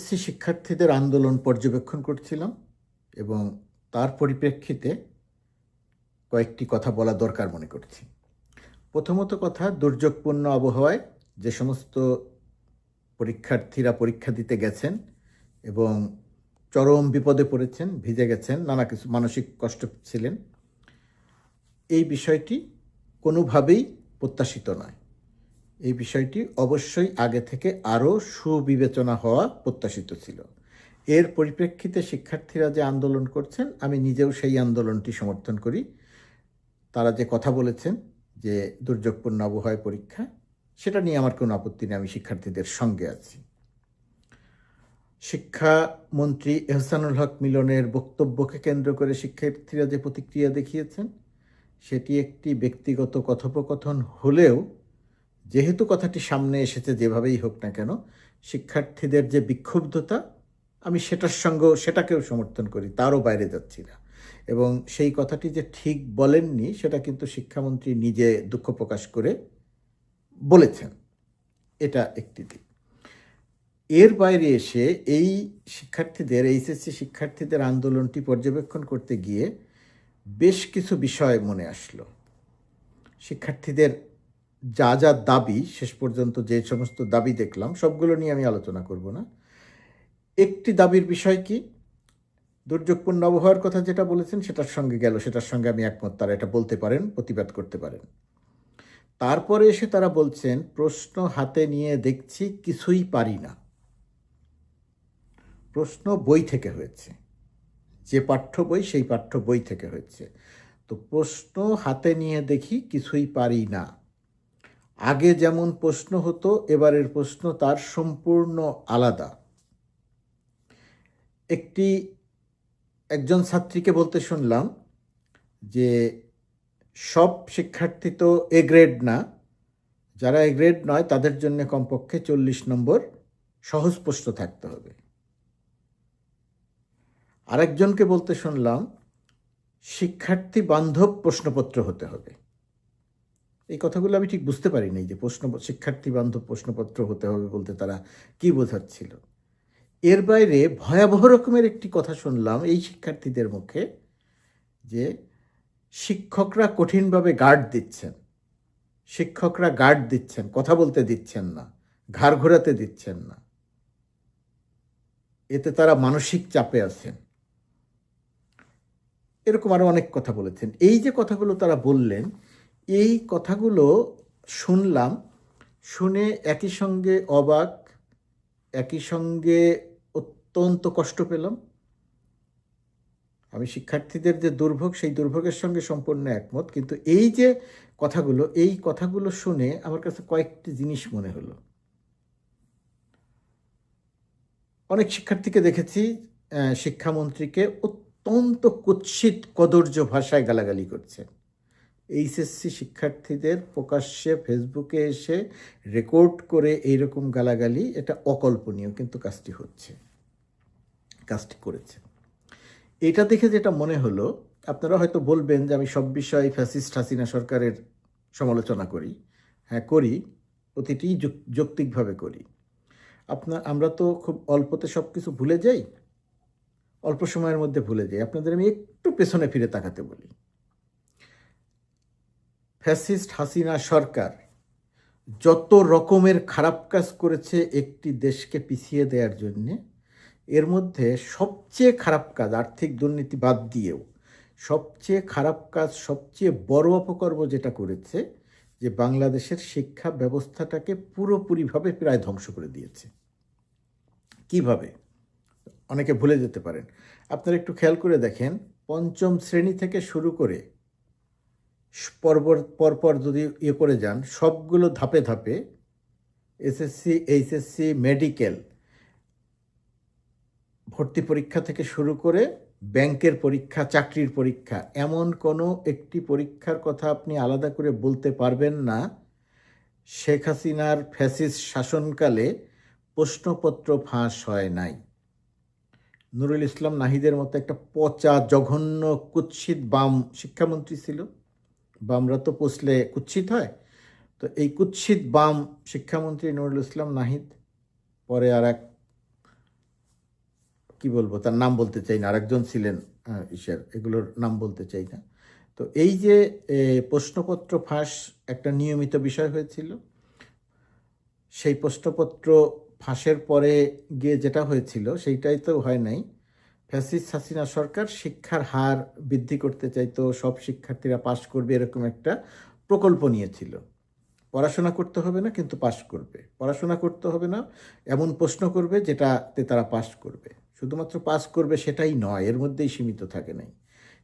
HSC শিক্ষার্থীদের আন্দোলন পর্যবেক্ষণ করছিলাম এবং তার পরিপ্রেক্ষিতে কয়েকটি কথা বলা দরকার মনে করছি। প্রথমত কথা, দুর্যোগপূর্ণ আবহাওয়ায় যে সমস্ত পরীক্ষার্থীরা পরীক্ষা দিতে গেছেন এবং চরম বিপদে পড়েছেন, ভিজে গেছেন, নানা কিছু মানসিক কষ্ট ছিলেন, এই বিষয়টি কোনোভাবেই প্রত্যাশিত নয়। এই বিষয়টি অবশ্যই আগে থেকে আরও সুবিবেচনা হওয়া প্রত্যাশিত ছিল। এর পরিপ্রেক্ষিতে শিক্ষার্থীরা যে আন্দোলন করছেন, আমি নিজেও সেই আন্দোলনটি সমর্থন করি। তারা যে কথা বলেছেন যে দুর্যোগপূর্ণ আবহাওয়ায় পরীক্ষা, সেটা নিয়ে আমার কোনো আপত্তি নেই, আমি শিক্ষার্থীদের সঙ্গে আছি। শিক্ষামন্ত্রী এহসানুল হক মিলনের বক্তব্যকে কেন্দ্র করে শিক্ষার্থীরা যে প্রতিক্রিয়া দেখিয়েছেন, সেটি একটি ব্যক্তিগত কথোপকথন হলেও যেহেতু কথাটি সামনে এসেছে, যেভাবেই হোক না কেন, শিক্ষার্থীদের যে বিক্ষুব্ধতা, আমি সেটাকেও সমর্থন করি, তারও বাইরে যাচ্ছি না। এবং সেই কথাটি যে ঠিক বলেননি, সেটা কিন্তু শিক্ষামন্ত্রী নিজে দুঃখ প্রকাশ করে বলেছেন। এটা একটি দিক। এর বাইরে এসে এই এইচএসসি শিক্ষার্থীদের আন্দোলনটি পর্যবেক্ষণ করতে গিয়ে বেশ কিছু বিষয় মনে আসলো। শিক্ষার্থীদের যা যা দাবি, শেষ পর্যন্ত যে সমস্ত দাবি দেখলাম, সবগুলো নিয়ে আমি আলোচনা করব না। একটি দাবির বিষয় কি, দুর্যোগপূর্ণ আবহাওয়ার কথা যেটা বলেছেন সেটার সঙ্গে আমি একমত, তারা এটা বলতে পারেন, প্রতিবাদ করতে পারেন। তারপরে এসে তারা বলছেন, প্রশ্ন হাতে নিয়ে দেখছি কিছুই পারি না। প্রশ্ন বই থেকে হয়েছে, যে পাঠ্য বই সেই পাঠ্য বই থেকে হয়েছে। তো প্রশ্ন হাতে নিয়ে দেখি কিছুই পারি না। আগে যেমন প্রশ্ন হতো, এবারের প্রশ্ন তার সম্পূর্ণ আলাদা। একজন ছাত্রীকে বলতে শুনলাম যে সব শিক্ষার্থী তো এ গ্রেড না, যারা এ গ্রেড নয় তাদের জন্য কমপক্ষে 40 নম্বর সহজ প্রশ্ন থাকতে হবে। আরেকজনকে বলতে শুনলাম শিক্ষার্থী বান্ধব প্রশ্নপত্র হতে হবে। এই কথাগুলো আমি ঠিক বুঝতে পারিনি যে শিক্ষার্থী বান্ধব প্রশ্নপত্র হতে হবে বলতে তারা কি বোঝাচ্ছিল। এর বাইরে ভয়াবহ রকমের একটি কথা শুনলাম এই শিক্ষার্থীদের মুখে, যে শিক্ষকরা কঠিনভাবে গার্ড দিচ্ছেন, কথা বলতে দিচ্ছেন না, ঘাড় ঘোরাতে দিচ্ছেন না, এতে তারা মানসিক চাপে আছেন। এরকম আরও অনেক কথা বলেছেন। এই যে কথাগুলো তারা বললেন, এই কথাগুলো শুনলাম, শুনে একই সঙ্গে অবাক, একই সঙ্গে অত্যন্ত কষ্ট পেলাম। আমি শিক্ষার্থীদের যে দুর্ভোগ, সেই দুর্ভোগের সঙ্গে সম্পূর্ণ একমত, কিন্তু এই কথাগুলো শুনে আমার কাছে কয়েকটি জিনিস মনে হলো। অনেক শিক্ষার্থীকে দেখেছি শিক্ষামন্ত্রীকে অত্যন্ত কুৎসিত কদর্য ভাষায় গালাগালি করছে। এইচএসসি শিক্ষার্থীদের প্রকাশ্যে ফেসবুকে এসে রেকর্ড করে এইরকম গালাগালি, এটা অকল্পনীয়, কিন্তু কাজটি করেছে। এটা দেখে যেটা মনে হলো, আপনারা হয়তো বলবেন যে আমি সব বিষয়ে ফ্যাসিস্ট হাসিনা সরকারের সমালোচনা করি। হ্যাঁ, করি, প্রতিটি যৌক্তিকভাবে করি। আমরা তো খুব অল্পতে সব কিছু ভুলে যাই, অল্প সময়ের মধ্যে ভুলে যাই। আপনাদের আমি একটু পেছনে ফিরে তাকাতে বলি। ফ্যাসিস্ট হাসিনা সরকার যত রকমের খারাপ কাজ করেছে একটি দেশকে পিছিয়ে দেওয়ার জন্যে, এর মধ্যে সবচেয়ে খারাপ কাজ, আর্থিক দুর্নীতি বাদ দিয়েও সবচেয়ে খারাপ কাজ, সবচেয়ে বড় অপকর্ম যেটা করেছে, যে বাংলাদেশের শিক্ষা ব্যবস্থাটাকে পুরোপুরিভাবে প্রায় ধ্বংস করে দিয়েছে। কিভাবে? অনেকে ভুলে যেতে পারেন। আপনারা একটু খেয়াল করে দেখেন, পঞ্চম শ্রেণী থেকে শুরু করে পরপর যদি করে যান, সবগুলো ধাপে ধাপে এসএসসি, এইচএসসি, মেডিকেল, ভর্তি পরীক্ষা থেকে শুরু করে ব্যাংকের পরীক্ষা, চাকরির পরীক্ষা, এমন কোনো একটি পরীক্ষার কথা আপনি আলাদা করে বলতে পারবেন না শেখ হাসিনার ফ্যাসিস্ট শাসনকালে প্রশ্নপত্র ফাঁস হয় নাই। নুরুল ইসলাম নাহিদের মতো একটা পচা, জঘন্য, কুৎসিত বাম শিক্ষামন্ত্রী ছিল। বামরা তো পচলে কুৎসিত হয়। তো এই কুৎসিত বাম শিক্ষামন্ত্রী নুরুল ইসলাম নাহিদ, পরে আর এক কি বলবো, তার নাম বলতে চাই না, আরেকজন ছিলেন ঈশ্বর, এগুলোর নাম বলতে চাই না। তো এই যে প্রশ্নপত্র ফাঁস একটা নিয়মিত বিষয় হয়েছিল, সেই প্রশ্নপত্র ফাঁসের পরে গিয়ে যেটা হয়েছিল সেইটাই তো হয় নাই। ফ্যাসিস্ট হাসিনা সরকার শিক্ষার হার বৃদ্ধি করতে চাইতো, সব শিক্ষার্থীরা পাশ করবে এরকম একটা প্রকল্প নিয়েছিল। পড়াশোনা করতে হবে না কিন্তু পাশ করবে, পড়াশোনা করতে হবে না এমন প্রশ্ন করবে যেটাতে তারা পাশ করবে, শুধুমাত্র পাস করবে সেটাই নয়, এর মধ্যেই সীমিত থাকে নাই।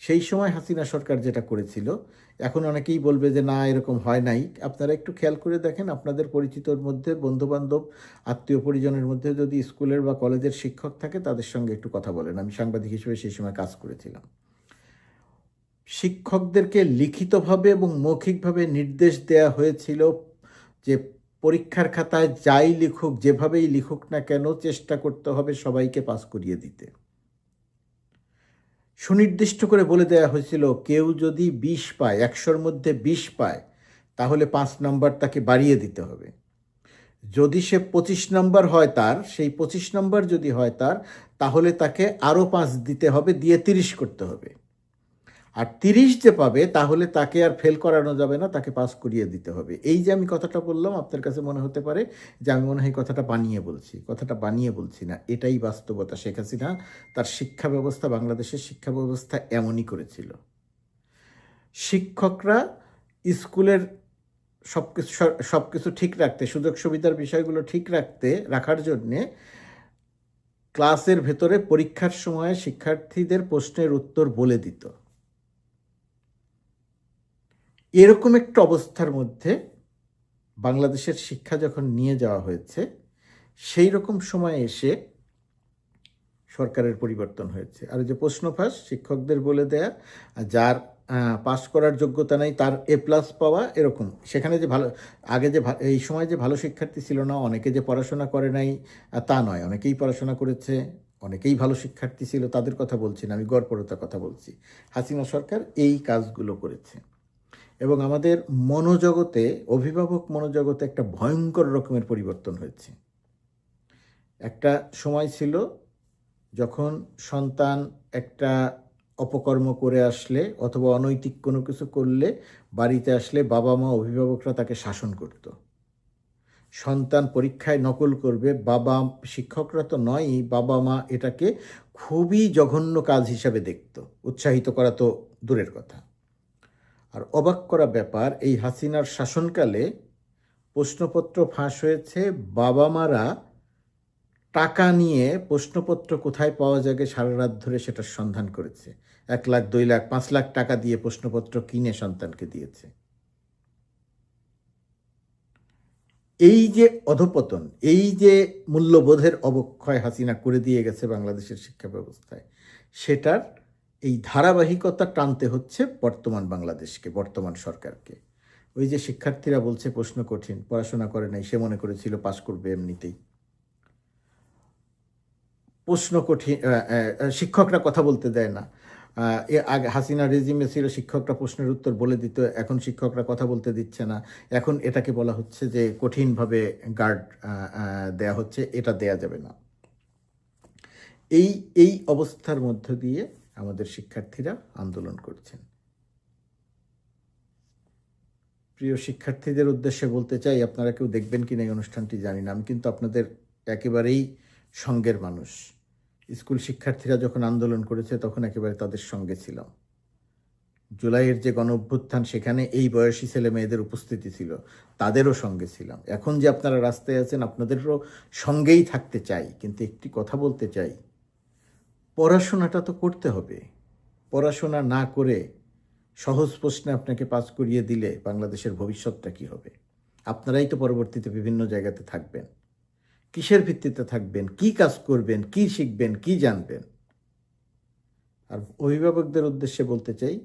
সেই সময় হাসিনা সরকার যেটা করেছিল, এখন অনেকেই বলবে যে না এরকম হয় নাই। আপনারা একটু খেয়াল করে দেখেন, আপনাদের পরিচিতর মধ্যে, বন্ধুবান্ধব, আত্মীয় পরিজনের মধ্যে যদি স্কুলের বা কলেজের শিক্ষক থাকে তাদের সঙ্গে একটু কথা বলেন। আমি সাংবাদিক হিসেবে সেই সময় কাজ করেছিলাম। শিক্ষকদেরকে লিখিতভাবে এবং মৌখিকভাবে নির্দেশ দেয়া হয়েছিল যে পরীক্ষার খাতায় যাই লিখুক, যেভাবেই লিখুক না কেন, চেষ্টা করতে হবে সবাইকে পাস করিয়ে দিতে। সুনির্দিষ্ট করে বলে দেওয়া হয়েছিল কেউ যদি 20 পায়, 100-র মধ্যে 20 পায়, তাহলে 5 নম্বর তাকে বাড়িয়ে দিতে হবে। যদি সে 25 নম্বর হয় তার, সেই 25 নম্বর যদি হয় তার, তাহলে তাকে আরও 5 দিতে হবে, দিয়ে 30 করতে হবে। আর 30 যে পাবে তাহলে তাকে আর ফেল করানো যাবে না, তাকে পাস করিয়ে দিতে হবে। এই যে আমি কথাটা বললাম, আপনার কাছে মনে হতে পারে যে আমি মনে হয় কথাটা বানিয়ে বলছি। কথাটা বানিয়ে বলছি না, এটাই বাস্তবতা। শেখ হাসিনা তার শিক্ষা ব্যবস্থা, বাংলাদেশের শিক্ষা ব্যবস্থা এমনই করেছিল। শিক্ষকরা স্কুলের সব কিছু ঠিক রাখতে, সুযোগ সুবিধার বিষয়গুলো ঠিক রাখার জন্যে ক্লাসের ভেতরে পরীক্ষার সময় শিক্ষার্থীদের প্রশ্নের উত্তর বলে দিত। এরকম একটা অবস্থার মধ্যে বাংলাদেশের শিক্ষা যখন নিয়ে যাওয়া হয়েছে, সেই রকম সময়ে এসে সরকারের পরিবর্তন হয়েছে। আর যে প্রশ্ন ফাঁস, শিক্ষকদের বলে দেয়া, যার পাস করার যোগ্যতা নেই তার A+ পাওয়া, এরকম। সেখানে যে ভালো, আগে যে এই সময় যে ভালো শিক্ষার্থী ছিল না, অনেকে যে পড়াশোনা করে নাই তা নয়, অনেকেই পড়াশোনা করেছে, অনেকেই ভালো শিক্ষার্থী ছিল, তাদের কথা বলছি না, আমি গড়পড়তার কথা বলছি। হাসিনা সরকার এই কাজগুলো করেছে এবং আমাদের মনোজগতে, অভিভাবক মনোজগতে একটা ভয়ঙ্কর রকমের পরিবর্তন হয়েছে। একটা সময় ছিল যখন সন্তান একটা অপকর্ম করে আসলে অথবা অনৈতিক কোনো কিছু করলে বাড়িতে আসলে বাবা মা, অভিভাবকরা তাকে শাসন করত। সন্তান পরীক্ষায় নকল করবে, শিক্ষকরা তো নয়ই, বাবা মা এটাকে খুবই জঘন্য কাজ হিসাবে দেখত। উৎসাহিত করা তো দূরের কথা। আর অবাক করা ব্যাপার, এই হাসিনার শাসনকালে প্রশ্নপত্র ফাঁস হয়েছে, বাবা মারা টাকা নিয়ে প্রশ্নপত্র কোথায় পাওয়া যাবে সারা রাত ধরে সেটার সন্ধান করেছে। 1 লাখ, 2 লাখ, 5 লাখ টাকা দিয়ে প্রশ্নপত্র কিনে সন্তানকে দিয়েছে। এই যে অধপতন, এই যে মূল্যবোধের অবক্ষয় হাসিনা করে দিয়ে গেছে বাংলাদেশের শিক্ষা ব্যবস্থায়, সেটার এই ধারাবাহিকতা টানতে হচ্ছে বর্তমান বাংলাদেশকে, বর্তমান সরকারকে। ওই যে শিক্ষার্থীরা বলছে প্রশ্ন কঠিন, পড়াশোনা করে নাই, সে মনে করেছিল পাস করবে এমনিতেই। প্রশ্ন কঠিন, শিক্ষকরা কথা বলতে দেয় না। আগে হাসিনা রেজিমে ছিল শিক্ষকরা প্রশ্নের উত্তর বলে দিত, এখন শিক্ষকরা কথা বলতে দিচ্ছে না। এখন এটাকে বলা হচ্ছে যে কঠিনভাবে গার্ড দেয়া হচ্ছে, এটা দেয়া যাবে না। এই এই অবস্থার মধ্য দিয়ে আমাদের শিক্ষার্থীরা আন্দোলন করছেন। প্রিয় শিক্ষার্থীদের উদ্দেশ্যে বলতে চাই, আপনারা কেউ দেখবেন কিনা এই অনুষ্ঠানটি জানি না, আমি কিন্তু আপনাদের একেবারেই সঙ্গের মানুষ। স্কুল শিক্ষার্থীরা যখন আন্দোলন করেছে তখন একেবারে তাদের সঙ্গে ছিলাম। জুলাইয়ের যে গণ অভ্যুত্থান, সেখানে এই বয়সী ছেলে মেয়েদের উপস্থিতি ছিল, তাদেরও সঙ্গে ছিলাম। এখন যে আপনারা রাস্তায় আছেন, আপনাদেরও সঙ্গেই থাকতে চাই। কিন্তু একটি কথা বলতে চাই, পড়াশোনাটা তো করতে হবে। পড়াশোনা না করে সহজ প্রশ্নে আপনাকে পাস করিয়ে দিলে বাংলাদেশের ভবিষ্যৎটা কী হবে? আপনারাই তো পরবর্তীতে বিভিন্ন জায়গাতে থাকবেন। কিসের ভিত্তিতে থাকবেন, কি কাজ করবেন, কি শিখবেন, কি জানবেন? আর অভিভাবকদের উদ্দেশ্যে বলতে চাই,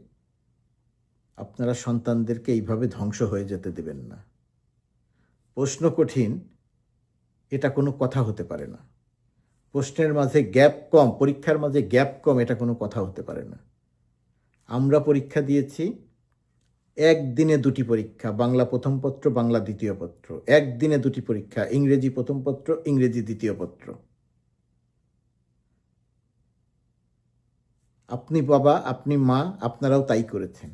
আপনারা সন্তানদেরকে এইভাবে ধ্বংস হয়ে যেতে দেবেন না। প্রশ্ন কঠিন, এটা কোনো কথা হতে পারে না। প্রশ্নের মাঝে গ্যাপ কম, পরীক্ষার মাঝে গ্যাপ কম, এটা কোনো কথা হতে পারে না। আমরা পরীক্ষা দিয়েছি, একদিনে 2টি পরীক্ষা, বাংলা প্রথম পত্র, বাংলা দ্বিতীয় পত্র। একদিনে 2টি পরীক্ষা, ইংরেজি প্রথম পত্র, ইংরেজি দ্বিতীয় পত্র। আপনি বাবা, আপনি মা, আপনারাও তাই করেছেন।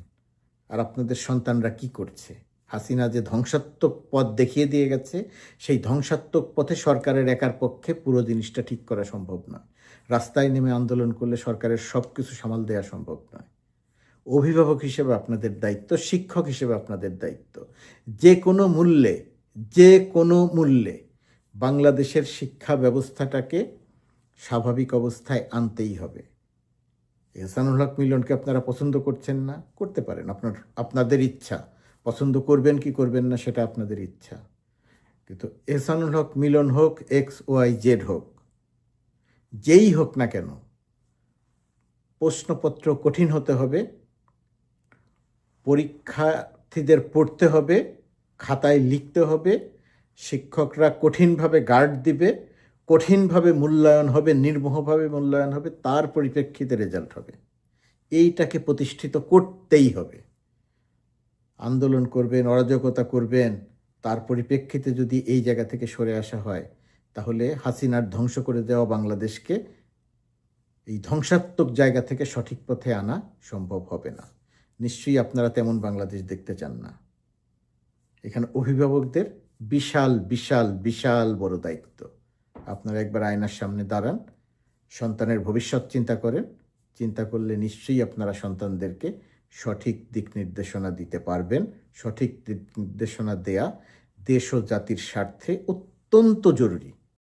আর আপনাদের সন্তানরা কি করছে? হাসিনা যে ধ্বংসাত্মক পথ দেখিয়ে দিয়ে গেছে, সেই ধ্বংসাত্মক পথে সরকারের একার পক্ষে পুরো জিনিসটা ঠিক করা সম্ভব নয়। রাস্তায় নেমে আন্দোলন করলে সরকারের সব কিছু সামাল দেওয়া সম্ভব নয়। অভিভাবক হিসেবে আপনাদের দায়িত্ব, শিক্ষক হিসেবে আপনাদের দায়িত্ব, যে কোনো মূল্যে, যে কোনো মূল্যে বাংলাদেশের শিক্ষা ব্যবস্থাটাকে স্বাভাবিক অবস্থায় আনতেই হবে। এহসানুল হক মিলনকে আপনারা পছন্দ করছেন না, করতে পারেন, আপনাদের ইচ্ছা। পছন্দ করবেন কি করবেন না সেটা আপনাদের ইচ্ছা। কিন্তু এহসানুল হক মিলন হোক, XYZ হোক, যেই হোক না কেন, প্রশ্নপত্র কঠিন হতে হবে, পরীক্ষার্থীদের পড়তে হবে, খাতায় লিখতে হবে, শিক্ষকরা কঠিনভাবে গার্ড দিবে, কঠিনভাবে মূল্যায়ন হবে, নির্মোহভাবে মূল্যায়ন হবে, তার পরিপ্রেক্ষিতে রেজাল্ট হবে। এইটাকে প্রতিষ্ঠিত করতেই হবে। আন্দোলন করবেন, অরাজকতা করবেন, তার পরিপ্রেক্ষিতে যদি এই জায়গা থেকে সরে আসা হয়, তাহলে হাসিনার ধ্বংস করে দেওয়া বাংলাদেশকে এই ধ্বংসাত্মক জায়গা থেকে সঠিক পথে আনা সম্ভব হবে না। নিশ্চয়ই আপনারা তেমন বাংলাদেশ দেখতে চান না। এখানে অভিভাবকদের বিশাল বিশাল বিশাল বড় দায়িত্ব। আপনারা একবার আয়নার সামনে দাঁড়ান, সন্তানের ভবিষ্যৎ চিন্তা করেন। চিন্তা করলে নিশ্চয়ই আপনারা সন্তানদেরকে সঠিক দিক নির্দেশনা দিতে পারবেন। সঠিক দিক নির্দেশনা দেয়া দেশ ও জাতির স্বার্থে অত্যন্ত জরুরি।